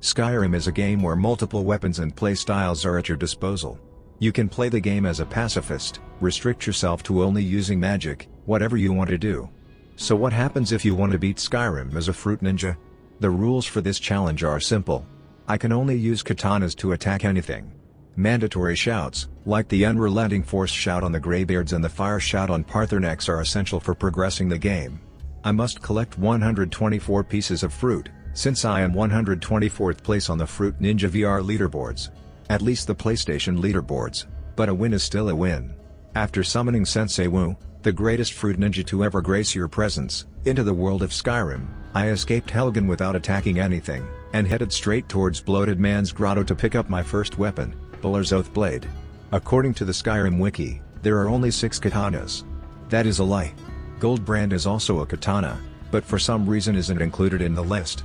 Skyrim is a game where multiple weapons and playstyles are at your disposal. You can play the game as a pacifist, restrict yourself to only using magic, whatever you want to do. So what happens if you want to beat Skyrim as a fruit ninja? The rules for this challenge are simple. I can only use katanas to attack anything. Mandatory shouts, like the Unrelenting Force shout on the Greybeards and the Fire shout on Partherneks, are essential for progressing the game. I must collect 124 pieces of fruit, since I am 124th place on the Fruit Ninja VR leaderboards. At least the PlayStation leaderboards, but a win is still a win. After summoning Sensei Wu, the greatest fruit ninja to ever grace your presence, into the world of Skyrim, I escaped Helgen without attacking anything, and headed straight towards Bloated Man's Grotto to pick up my first weapon, Buller's Oath Blade. According to the Skyrim wiki, there are only 6 katanas. That is a lie. Goldbrand is also a katana, but for some reason isn't included in the list.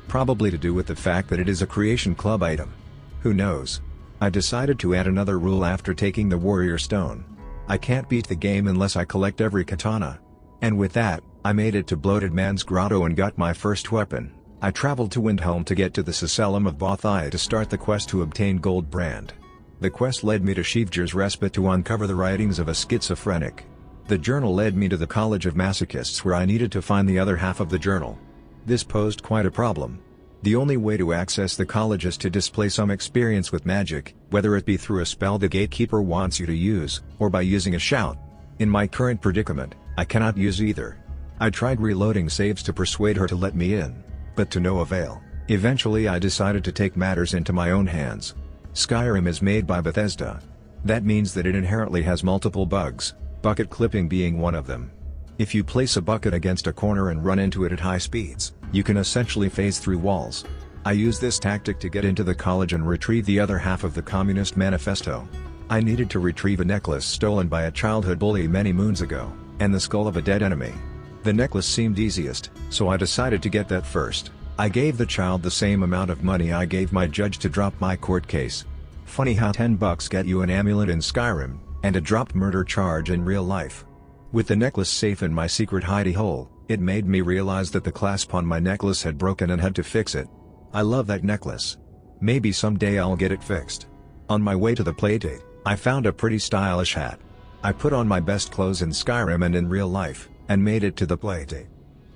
Probably to do with the fact that it is a Creation Club item. Who knows? I decided to add another rule after taking the Warrior Stone. I can't beat the game unless I collect every katana. And with that, I made it to Bloated Man's Grotto and got my first weapon. I traveled to Windhelm to get to the Cecellum of Bothai to start the quest to obtain Goldbrand. The quest led me to Sheevger's Respite to uncover the writings of a schizophrenic. The journal led me to the College of Masochists, where I needed to find the other half of the journal. This posed quite a problem. The only way to access the college is to display some experience with magic, whether it be through a spell the gatekeeper wants you to use, or by using a shout. In my current predicament, I cannot use either. I tried reloading saves to persuade her to let me in, but to no avail. Eventually I decided to take matters into my own hands. Skyrim is made by Bethesda. That means that it inherently has multiple bugs, bucket clipping being one of them. If you place a bucket against a corner and run into it at high speeds, you can essentially phase through walls. I used this tactic to get into the college and retrieve the other half of the Communist Manifesto. I needed to retrieve a necklace stolen by a childhood bully many moons ago, and the skull of a dead enemy. The necklace seemed easiest, so I decided to get that first. I gave the child the same amount of money I gave my judge to drop my court case. Funny how $10 get you an amulet in Skyrim, and a dropped murder charge in real life. With the necklace safe in my secret hidey hole, it made me realize that the clasp on my necklace had broken and had to fix it. I love that necklace. Maybe someday I'll get it fixed. On my way to the playdate, I found a pretty stylish hat. I put on my best clothes in Skyrim and in real life, and made it to the playdate.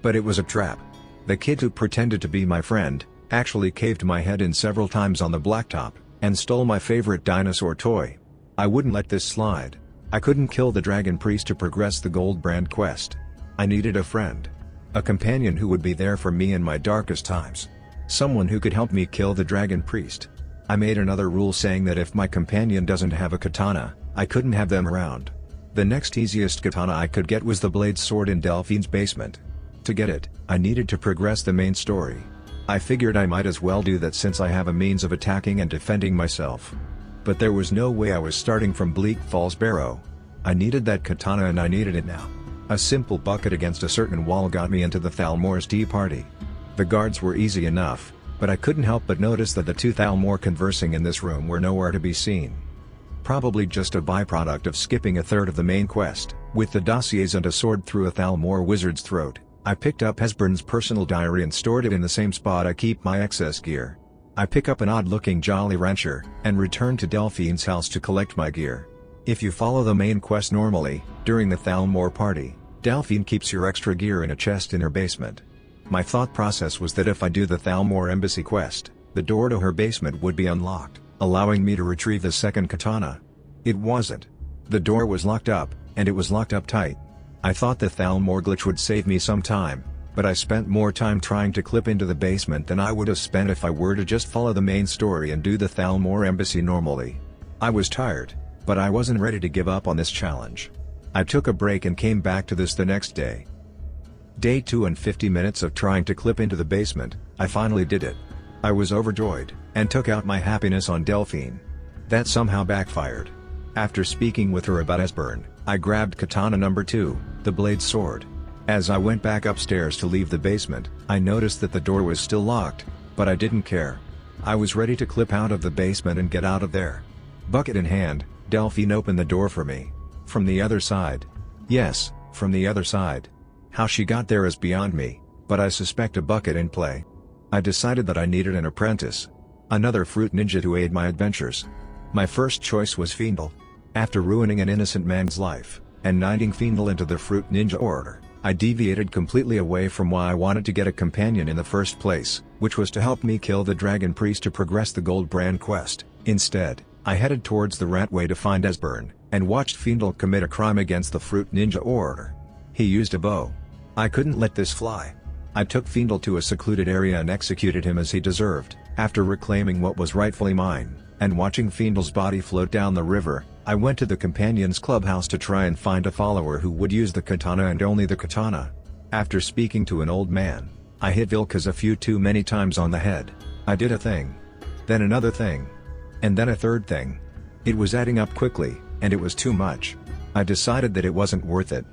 But it was a trap. The kid who pretended to be my friend, actually caved my head in several times on the blacktop, and stole my favorite dinosaur toy. I wouldn't let this slide. I couldn't kill the Dragon Priest to progress the Goldbrand quest. I needed a friend. A companion who would be there for me in my darkest times. Someone who could help me kill the Dragon Priest. I made another rule saying that if my companion doesn't have a katana, I couldn't have them around. The next easiest katana I could get was the blade sword in Delphine's basement. To get it, I needed to progress the main story. I figured I might as well do that since I have a means of attacking and defending myself. But there was no way I was starting from Bleak Falls Barrow. I needed that katana and I needed it now. A simple bucket against a certain wall got me into the Thalmor's tea party. The guards were easy enough, but I couldn't help but notice that the 2 Thalmor conversing in this room were nowhere to be seen. Probably just a byproduct of skipping a third of the main quest. With the dossiers and a sword through a Thalmor wizard's throat, I picked up Hesburn's personal diary and stored it in the same spot I keep my excess gear. I pick up an odd-looking Jolly Rancher, and return to Delphine's house to collect my gear. If you follow the main quest normally, during the Thalmor party, Delphine keeps your extra gear in a chest in her basement. My thought process was that if I do the Thalmor embassy quest, the door to her basement would be unlocked, allowing me to retrieve the second katana. It wasn't. The door was locked up, and it was locked up tight. I thought the Thalmor glitch would save me some time, but I spent more time trying to clip into the basement than I would have spent if I were to just follow the main story and do the Thalmor embassy normally. I was tired, but I wasn't ready to give up on this challenge. I took a break and came back to this the next day. Day 2 and 50 minutes of trying to clip into the basement, I finally did it. I was overjoyed, and took out my happiness on Delphine. That somehow backfired. After speaking with her about Hesburn, I grabbed katana number 2, the blade sword. As I went back upstairs to leave the basement, I noticed that the door was still locked, but I didn't care. I was ready to clip out of the basement and get out of there. Bucket in hand, Delphine opened the door for me. From the other side. Yes, from the other side. How she got there is beyond me, but I suspect a bucket in play. I decided that I needed an apprentice. Another fruit ninja to aid my adventures. My first choice was Fiendel. After ruining an innocent man's life, and knighting Fiendel into the fruit ninja order, I deviated completely away from why I wanted to get a companion in the first place, which was to help me kill the dragon priest to progress the gold brand quest. Instead, I headed towards the Ratway to find Esbern, and watched Fiendel commit a crime against the fruit ninja order. He used a bow. I couldn't let this fly. I took Fiendel to a secluded area and executed him as he deserved. After reclaiming what was rightfully mine, and watching Fiendel's body float down the river, I went to the Companions Clubhouse to try and find a follower who would use the katana and only the katana. After speaking to an old man, I hit Vilkas a few too many times on the head. I did a thing. Then another thing. And then a third thing. It was adding up quickly, and it was too much. I decided that it wasn't worth it.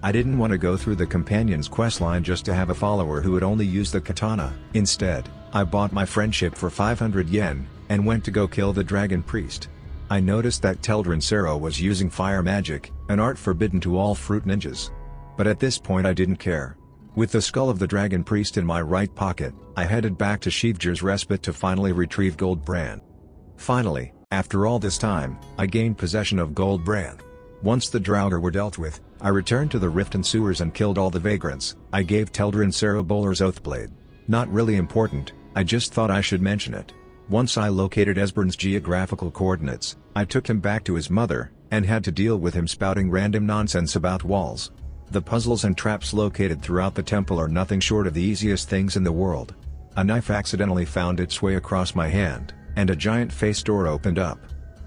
I didn't want to go through the Companions questline just to have a follower who would only use the katana. Instead, I bought my friendship for 500 yen, and went to go kill the dragon priest. I noticed that Teldrin Sero was using fire magic, an art forbidden to all fruit ninjas. But at this point I didn't care. With the skull of the dragon priest in my right pocket, I headed back to Shivjir's Respite to finally retrieve Gold Brand. Finally, after all this time, I gained possession of Gold Brand. Once the Draugr were dealt with, I returned to the Rift and Sewers and killed all the vagrants. I gave Teldrin Sero Bowler's Oathblade. Not really important, I just thought I should mention it. Once I located Esbern's geographical coordinates, I took him back to his mother, and had to deal with him spouting random nonsense about walls. The puzzles and traps located throughout the temple are nothing short of the easiest things in the world. A knife accidentally found its way across my hand, and a giant face door opened up.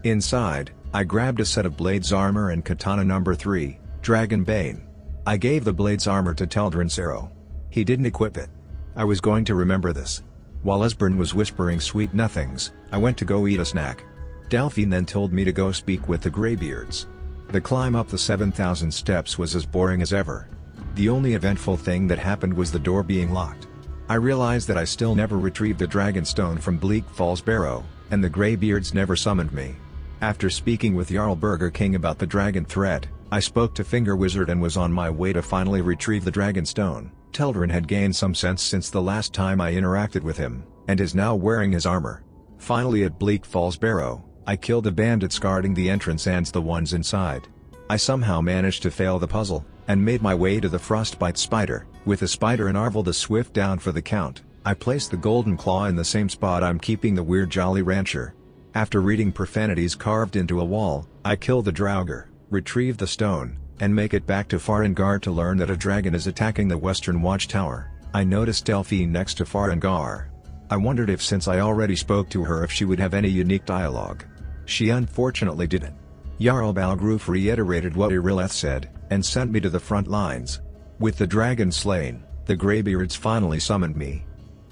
Inside, I grabbed a set of Blades armor and katana number 3, Dragon Bane. I gave the Blades armor to Teldrin Sero. He didn't equip it. I was going to remember this. While Esbern was whispering sweet nothings, I went to go eat a snack. Delphine then told me to go speak with the Greybeards. The climb up the 7,000 steps was as boring as ever. The only eventful thing that happened was the door being locked. I realized that I still never retrieved the Dragon Stone from Bleak Falls Barrow, and the Greybeards never summoned me. After speaking with Jarl Burger King about the dragon threat, I spoke to Finger Wizard and was on my way to finally retrieve the Dragon Stone. Teldrin had gained some sense since the last time I interacted with him, and is now wearing his armor. Finally at Bleak Falls Barrow, I killed the bandits guarding the entrance and the ones inside. I somehow managed to fail the puzzle, and made my way to the Frostbite Spider. With the spider and Arvel the Swift down for the count, I placed the Golden Claw in the same spot I'm keeping the Weird Jolly Rancher. After reading profanities carved into a wall, I kill the Draugr, retrieve the stone, and make it back to Farengar to learn that a dragon is attacking the Western Watchtower. I noticed Delphine next to Farengar. I wondered if, since I already spoke to her, if she would have any unique dialogue. She unfortunately didn't. Jarl Balgruf reiterated what Irileth said, and sent me to the front lines. With the dragon slain, the Greybeards finally summoned me.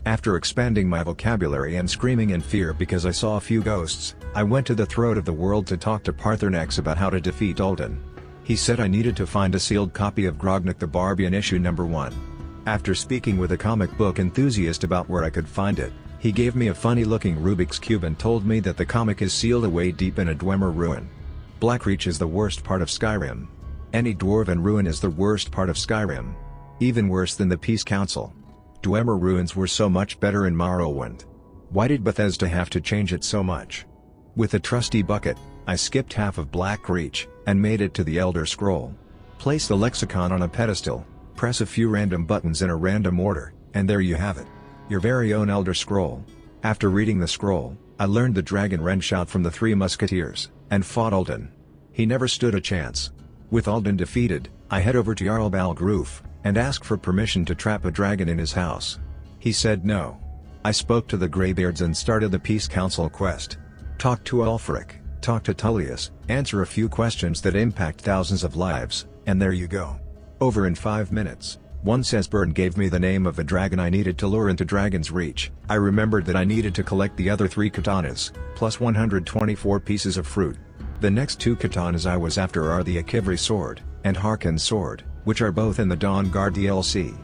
After expanding my vocabulary and screaming in fear because I saw a few ghosts, I went to the throat of the world to talk to Parthenax about how to defeat Alduin. He said I needed to find a sealed copy of Grognak the Barbarian issue number 1. After speaking with a comic book enthusiast about where I could find it, he gave me a funny-looking Rubik's Cube and told me that the comic is sealed away deep in a Dwemer ruin. Blackreach is the worst part of Skyrim. Any dwarven ruin is the worst part of Skyrim. Even worse than the Peace Council. Dwemer ruins were so much better in Morrowind. Why did Bethesda have to change it so much? With a trusty bucket, I skipped half of Blackreach, and made it to the Elder Scroll. Place the lexicon on a pedestal, press a few random buttons in a random order, and there you have it. Your very own Elder Scroll. After reading the scroll, I learned the dragon wren shout from the Three Musketeers, and fought Alduin. He never stood a chance. With Alduin defeated, I head over to Jarl Balgruf, and ask for permission to trap a dragon in his house. He said no. I spoke to the Greybeards and started the Peace Council quest. Talk to Ulfric, talk to Tullius, answer a few questions that impact thousands of lives, and there you go. Over in 5 minutes. Once Esbern gave me the name of the dragon I needed to lure into Dragon's Reach, I remembered that I needed to collect the other 3 katanas, plus 124 pieces of fruit. The next 2 katanas I was after are the Akivri sword, and Harkon's sword, which are both in the Dawnguard DLC.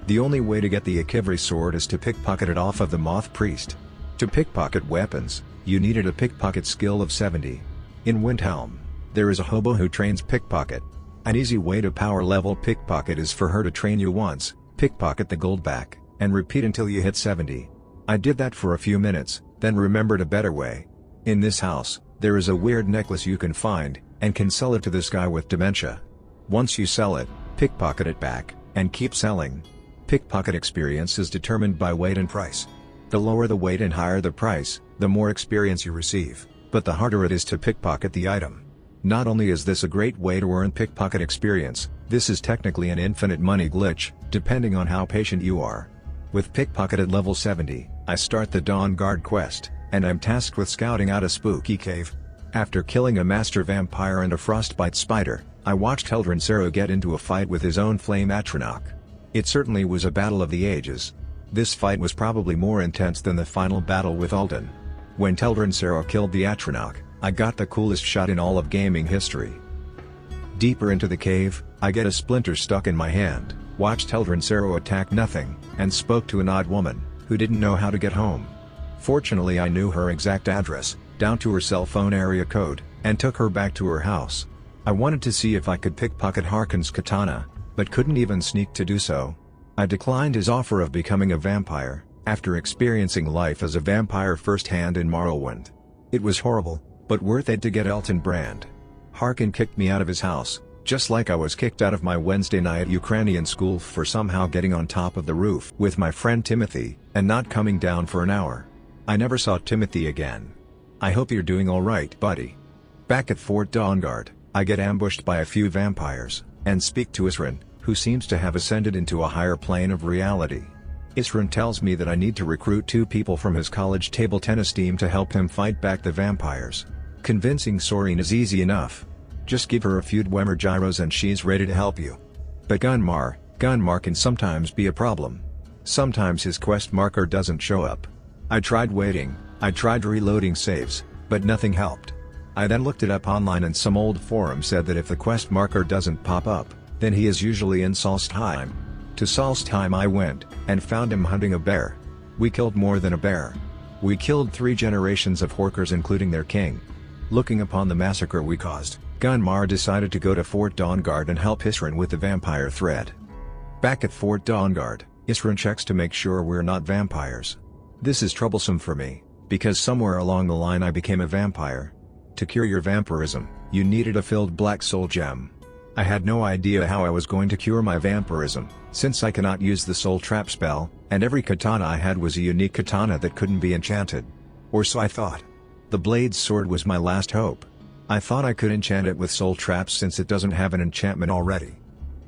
The only way to get the Akivri sword is to pickpocket it off of the Moth Priest. To pickpocket weapons, you needed a pickpocket skill of 70. In Windhelm, there is a hobo who trains pickpocket. An easy way to power level pickpocket is for her to train you once, pickpocket the gold back, and repeat until you hit 70. I did that for a few minutes, then remembered a better way. In this house, there is a weird necklace you can find, and can sell it to this guy with dementia. Once you sell it, pickpocket it back, and keep selling. Pickpocket experience is determined by weight and price. The lower the weight and higher the price, the more experience you receive, but the harder it is to pickpocket the item. Not only is this a great way to earn pickpocket experience, this is technically an infinite money glitch, depending on how patient you are. With pickpocket at level 70, I start the Dawnguard quest, and I'm tasked with scouting out a spooky cave. After killing a master vampire and a frostbite spider, I watched Teldrassil get into a fight with his own flame Atronach. It certainly was a battle of the ages. This fight was probably more intense than the final battle with Alduin. When Teldrassil killed the Atronach, I got the coolest shot in all of gaming history. Deeper into the cave, I get a splinter stuck in my hand, watched Teldrassil attack nothing, and spoke to an odd woman, who didn't know how to get home. Fortunately I knew her exact address, down to her cell phone area code, and took her back to her house. I wanted to see if I could pickpocket Harkon's katana, but couldn't even sneak to do so. I declined his offer of becoming a vampire, after experiencing life as a vampire firsthand in Morrowind. It was horrible, but worth it to get Elton Brand. Harkon kicked me out of his house, just like I was kicked out of my Wednesday night Ukrainian school for somehow getting on top of the roof with my friend Timothy, and not coming down for an hour. I never saw Timothy again. I hope you're doing alright, buddy. Back at Fort Dawnguard, I get ambushed by a few vampires, and speak to Isran, who seems to have ascended into a higher plane of reality. Isran tells me that I need to recruit 2 people from his college table tennis team to help him fight back the vampires. Convincing Sorin is easy enough. Just give her a few Dwemer gyros and she's ready to help you. But Gunmar can sometimes be a problem. Sometimes his quest marker doesn't show up. I tried waiting, I tried reloading saves, but nothing helped. I then looked it up online and some old forum said that if the quest marker doesn't pop up, then he is usually in Solstheim. To Solstheim I went, and found him hunting a bear. We killed more than a bear. We killed 3 generations of Horkers including their king. Looking upon the massacre we caused, Gunmar decided to go to Fort Dawnguard and help Isran with the vampire threat. Back at Fort Dawnguard, Isran checks to make sure we're not vampires. This is troublesome for me, because somewhere along the line I became a vampire. To cure your vampirism, you needed a filled black soul gem. I had no idea how I was going to cure my vampirism, since I cannot use the soul trap spell, and every katana I had was a unique katana that couldn't be enchanted. Or so I thought. The blade's sword was my last hope. I thought I could enchant it with soul traps since it doesn't have an enchantment already.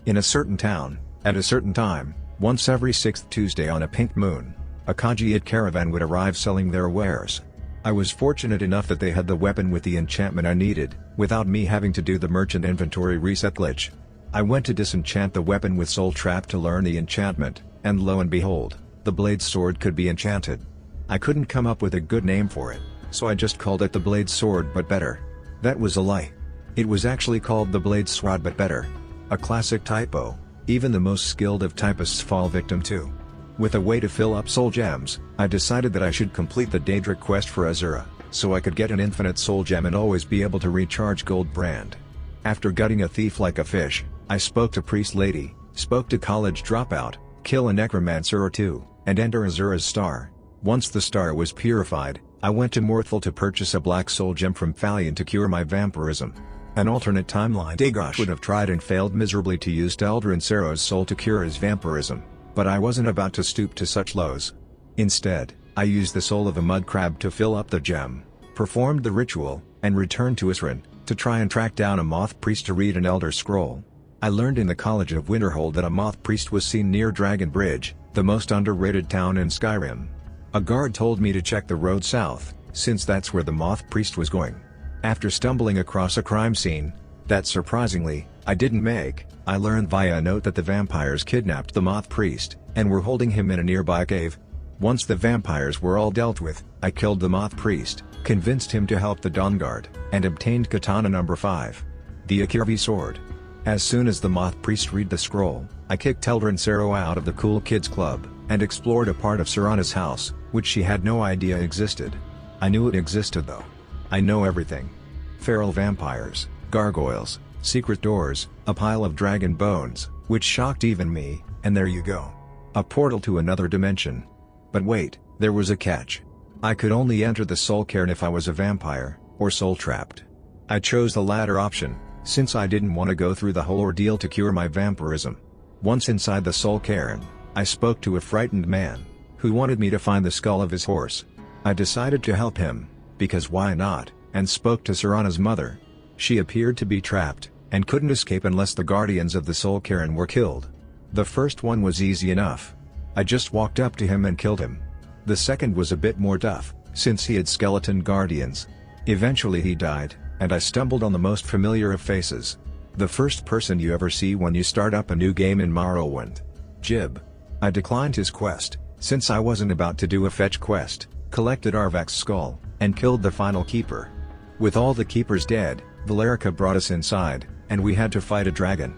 In a certain town, at a certain time, once every 6th Tuesday on a pink moon, a Khajiit caravan would arrive selling their wares. I was fortunate enough that they had the weapon with the enchantment I needed, without me having to do the merchant inventory reset glitch. I went to disenchant the weapon with soul trap to learn the enchantment, and lo and behold, the blade sword could be enchanted. I couldn't come up with a good name for it, so I just called it the blade sword but better. That was a lie. It was actually called the blade sword but better. A classic typo, even the most skilled of typists fall victim to. With a way to fill up soul gems, I decided that I should complete the Daedric quest for Azura, so I could get an infinite soul gem and always be able to recharge Gold Brand. After gutting a thief like a fish, I spoke to Priest Lady, spoke to College Dropout, kill a necromancer or 2, and enter Azura's star. Once the star was purified, I went to Morthal to purchase a black soul gem from Thalion to cure my vampirism. An alternate timeline Dagosh would have tried and failed miserably to use Teldrassil's soul to cure his vampirism, but I wasn't about to stoop to such lows. Instead, I used the soul of a mud crab to fill up the gem, performed the ritual, and returned to Isran, to try and track down a moth priest to read an elder scroll. I learned in the College of Winterhold that a moth priest was seen near Dragon Bridge, the most underrated town in Skyrim. A guard told me to check the road south, since that's where the moth priest was going. After stumbling across a crime scene, that surprisingly, I didn't make, I learned via a note that the vampires kidnapped the moth priest, and were holding him in a nearby cave. Once the vampires were all dealt with, I killed the moth priest, convinced him to help the Dawnguard, and obtained katana number 5. The Akirvi sword. As soon as the moth priest read the scroll, I kicked Teldrassil out of the Cool Kids Club, and explored a part of Serana's house, which she had no idea existed. I knew it existed though. I know everything. Feral vampires, gargoyles, secret doors, a pile of dragon bones, which shocked even me, and there you go. A portal to another dimension. But wait, There was a catch. I could only enter the soul cairn if I was a vampire, or soul trapped. I chose the latter option, since I didn't want to go through the whole ordeal to cure my vampirism. Once inside the soul cairn, I spoke to a frightened man, who wanted me to find the skull of his horse. I decided to help him, because why not, and spoke to Serana's mother. She appeared to be trapped, and couldn't escape unless the guardians of the soul cairn were killed. The first one was easy enough. I just walked up to him and killed him. The second was a bit more tough, since he had skeleton guardians. Eventually he died, and I stumbled on the most familiar of faces. The first person you ever see when you start up a new game in Morrowind. Jib. I declined his quest, since I wasn't about to do a fetch quest, collected Arvak's skull, and killed the final keeper. With all the keepers dead, Valerica brought us inside, and we had to fight a dragon.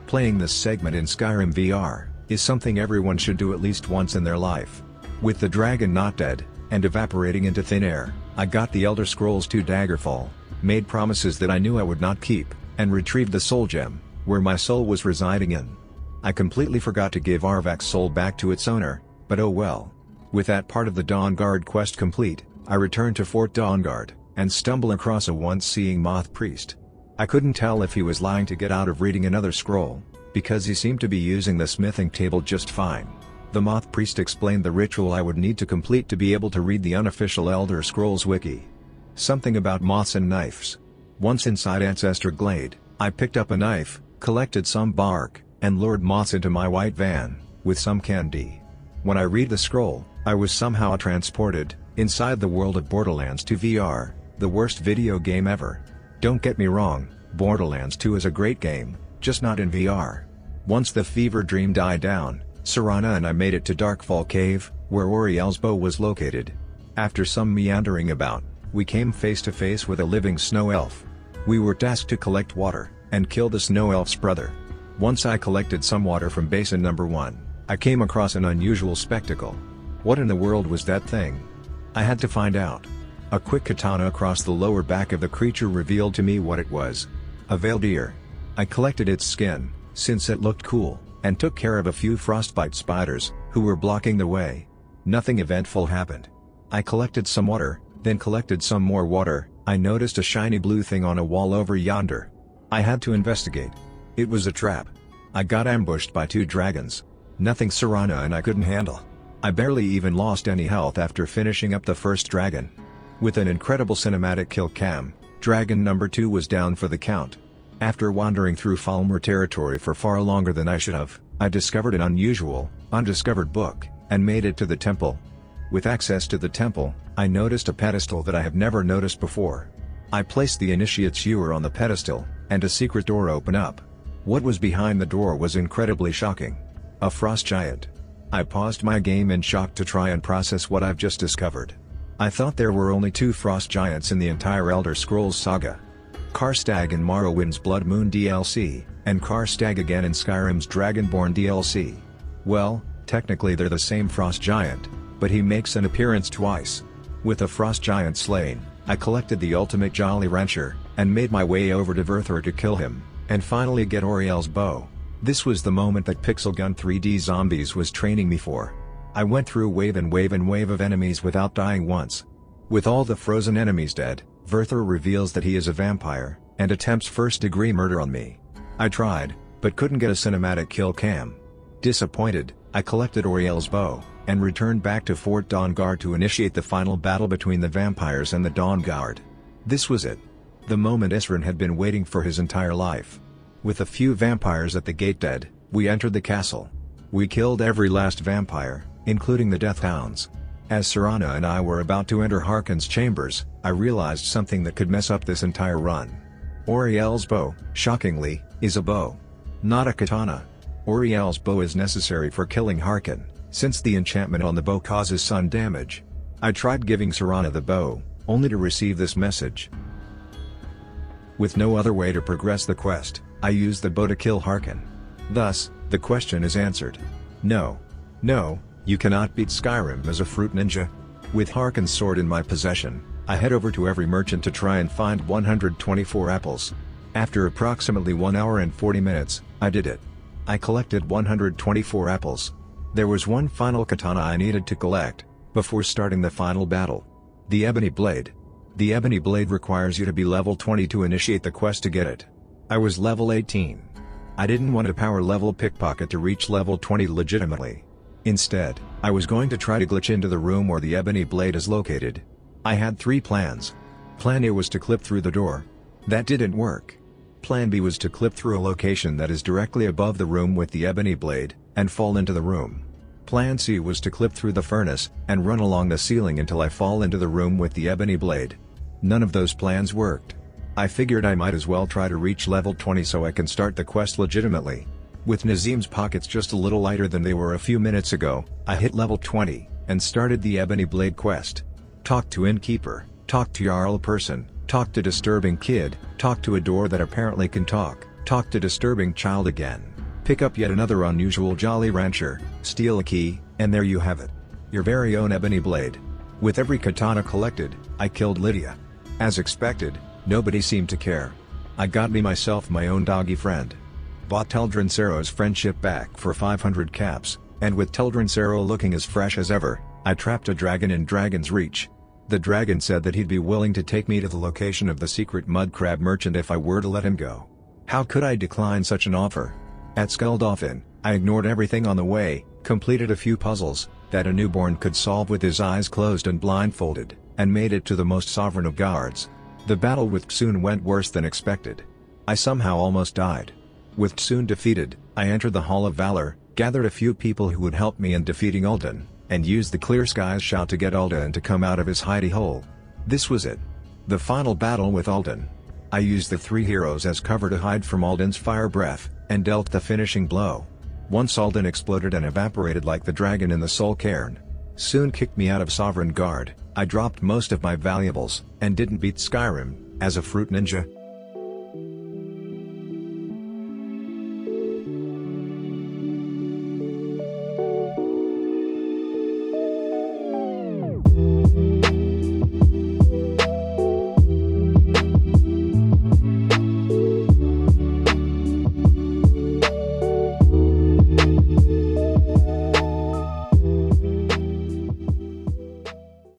Playing this segment in Skyrim VR, is something everyone should do at least once in their life. With the dragon not dead, and evaporating into thin air, I got the Elder Scrolls II Daggerfall, made promises that I knew I would not keep, and retrieved the soul gem, where my soul was residing in. I completely forgot to give Arvak's soul back to its owner, but oh well. With that part of the Dawnguard quest complete, I returned to Fort Dawnguard, and stumble across a once-seeing moth priest. I couldn't tell if he was lying to get out of reading another scroll, because he seemed to be using the smithing table just fine. The moth priest explained the ritual I would need to complete to be able to read the unofficial Elder Scrolls wiki. Something about moths and knives. Once inside Ancestor Glade, I picked up a knife, collected some bark, and lured moths into my white van, with some candy. When I read the scroll, I was somehow transported, inside the world of Borderlands 2 VR, the worst video game ever. Don't get me wrong, Borderlands 2 is a great game, just not in VR. Once the fever dream died down, Serana and I made it to Darkfall Cave, where Auriel's bow was located. After some meandering about, we came face to face with a living snow elf. We were tasked to collect water, and kill the snow elf's brother. Once I collected some water from basin number 1, I came across an unusual spectacle. What in the world was that thing? I had to find out. A quick katana across the lower back of the creature revealed to me what it was. A veiled ear. I collected its skin, since it looked cool, and took care of a few frostbite spiders, who were blocking the way. Nothing eventful happened. I collected some water, then collected some more water. I noticed a shiny blue thing on a wall over yonder. I had to investigate. It was a trap. I got ambushed by 2 dragons. Nothing Serana and I couldn't handle. I barely even lost any health after finishing up the first dragon. With an incredible cinematic kill cam, dragon number 2 was down for the count. After wandering through Falmer territory for far longer than I should have, I discovered an unusual, undiscovered book, and made it to the temple. With access to the temple, I noticed a pedestal that I have never noticed before. I placed the initiate's ewer on the pedestal, and a secret door opened up. What was behind the door was incredibly shocking. A frost giant. I paused my game in shock to try and process what I've just discovered. I thought there were only 2 frost giants in the entire Elder Scrolls saga. Karstag in Morrowind's Blood Moon DLC, and Karstag again in Skyrim's Dragonborn DLC. Well, technically they're the same frost giant, but he makes an appearance twice. With the frost giant slain, I collected the ultimate Jolly Rancher, and made my way over to Verthur to kill him, and finally get Auriel's bow. This was the moment that Pixel Gun 3D Zombies was training me for. I went through wave and wave and wave of enemies without dying once. With all the frozen enemies dead, Verthur reveals that he is a vampire, and attempts first-degree murder on me. I tried, but couldn't get a cinematic kill cam. Disappointed, I collected Auriel's bow, and returned back to Fort Dawnguard to initiate the final battle between the vampires and the Dawnguard. This was it. The moment Isran had been waiting for his entire life. With a few vampires at the gate dead, we entered the castle. We killed every last vampire, including the Death Hounds. As Serana and I were about to enter Harkon's chambers, I realized something that could mess up this entire run. Auriel's bow, shockingly, is a bow. Not a katana. Auriel's bow is necessary for killing Harkon, since the enchantment on the bow causes sun damage. I tried giving Serana the bow, only to receive this message. With no other way to progress the quest, I used the bow to kill Harkon. Thus, the question is answered. No. No, you cannot beat Skyrim as a fruit ninja. With Harkon's sword in my possession, I head over to every merchant to try and find 124 apples. After approximately 1 hour and 40 minutes, I did it. I collected 124 apples. There was one final katana I needed to collect, before starting the final battle. The Ebony Blade. The Ebony Blade requires you to be level 20 to initiate the quest to get it. I was level 18. I didn't want a power level pickpocket to reach level 20 legitimately. Instead, I was going to try to glitch into the room where the Ebony Blade is located. I had 3 plans. Plan A was to clip through the door. That didn't work. Plan B was to clip through a location that is directly above the room with the Ebony Blade, and fall into the room. Plan C was to clip through the furnace, and run along the ceiling until I fall into the room with the Ebony Blade. None of those plans worked. I figured I might as well try to reach level 20 so I can start the quest legitimately. With Nazim's pockets just a little lighter than they were a few minutes ago, I hit level 20, and started the Ebony Blade quest. Talk to Innkeeper, talk to Jarl person, talk to Disturbing Kid, talk to a door that apparently can talk to Disturbing Child again. Pick up yet another unusual Jolly Rancher, steal a key, and there you have it. Your very own Ebony Blade. With every katana collected, I killed Lydia. As expected, nobody seemed to care. I got myself my own doggy friend. Bought Teldrincero's friendship back for 500 caps, and with Teldrincero looking as fresh as ever, I trapped a dragon in Dragon's Reach. The dragon said that he'd be willing to take me to the location of the secret mud crab merchant if I were to let him go. How could I decline such an offer? At Skulldolphin, I ignored everything on the way, completed a few puzzles that a newborn could solve with his eyes closed and blindfolded, and made it to the most sovereign of guards. The battle with Tsun went worse than expected. I somehow almost died. With Tsun defeated, I entered the Hall of Valor, gathered a few people who would help me in defeating Alduin, and used the Clear Skies shout to get Alduin to come out of his hidey hole. This was it. The final battle with Alduin. I used the 3 heroes as cover to hide from Alduin's fire breath, and dealt the finishing blow. Once Alduin exploded and evaporated like the dragon in the Soul Cairn, Tsun kicked me out of Sovereign Guard. I dropped most of my valuables, and didn't beat Skyrim, as a fruit ninja.